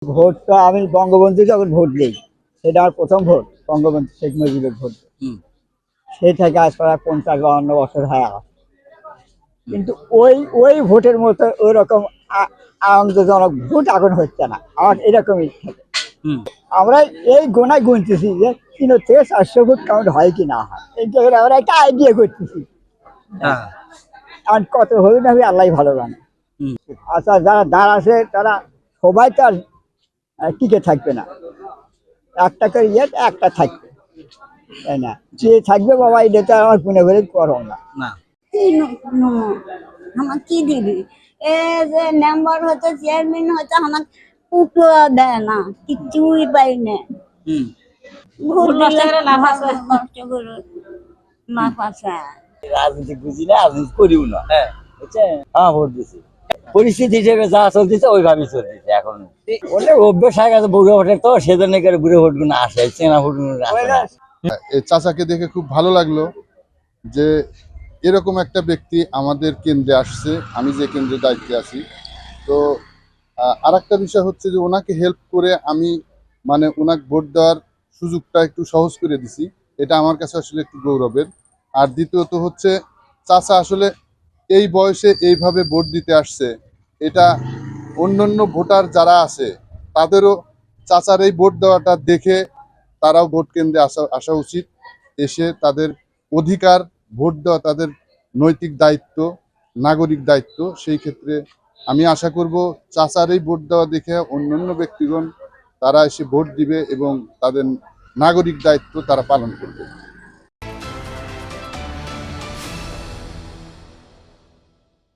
ভোটটা আমি বঙ্গবন্ধু যখন ভোট দিই, সেটা আমার প্রথম ভোট। বঙ্গবন্ধু শেখ মুজিবের ভোট। হুম। সেই থেকে আজ প্রায় 50-52 বছর হয়ে গেল। কিন্তু ওই ওই ভোটের মতো ওই রকম আনন্দজনক ভোট এখন হচ্ছে না। আমার এরকমই থাকে। হুম। আমরা এই গোনায় গুনতেছি যে 300-400 ফুট কাউন্ট হয় কি না হয়, এই জায়গায় আমরা একটা আইডিয়া করতেছি। হ্যাঁ। আর কত হবে না হবে আল্লাহ ভালো জানে। হুম। আচ্ছা, যারা দাঁড় আছে তারা সবাই তো আর টিকে থাকবে না। একটা করে একটা থাকবে, তাই না? যে থাকবে বাবা, এটা তো আমার গুনে ভরে করো না। না। কি আমার কি দিবি? এ যে মেম্বার হতো, চেয়ারম্যান হতো, আমার উঠো দেয় না, কিচ্ছুই পাই না। হুম। ভোট নষ্ট দিলে করে লাভ আছে? নষ্ট করে লাভ আছে। রাজনীতি বুঝি না, রাজনীতি করিও না। হ্যাঁ। বুঝছেন? হ্যাঁ, ভোট দিছি। পরিস্থিতি হিসেবে যা চলতেছে ওইভাবেই চলতেছে এখন। ওটা অভ্যেস হয়ে গেছে বুড়ো ভোটের, তো সেজন্য করে বুড়ো ভোট গুলো আসে, চেনা ভোট গুলো আসে না। এই চাচাকে দেখে খুব ভালো লাগলো যে এরকম একটা ব্যক্তি আমাদের কেন্দ্রে আসছে, আমি যে কেন্দ্রে দায়িত্বে আছি। তো আর একটা বিষয় হচ্ছে যে ওনাকে হেল্প করে আমি মানে ওনাকে ভোট দেওয়ার সুযোগটা একটু সহজ করে দিছি। এটা আমার কাছে আসলে একটু গৌরবের। আর দ্বিতীয়ত হচ্ছে চাচা আসলে এই বয়সে এইভাবে ভোট দিতে আসছে, এটা অন্যান্য ভোটার যারা আছে তাদেরও চাচার এই ভোট দেওয়াটা দেখে তারাও ভোট কেন্দ্রে আসা উচিত। এসে তাদের অধিকার, ভোট দেওয়া তাদের নৈতিক দায়িত্ব, নাগরিক দায়িত্ব। সেই ক্ষেত্রে আমি আশা করব চাচার এই ভোট দেওয়া দেখে অন্যান্য ব্যক্তিগণ তারা এসে ভোট দিবে এবং তাদের নাগরিক দায়িত্ব তারা পালন করবে।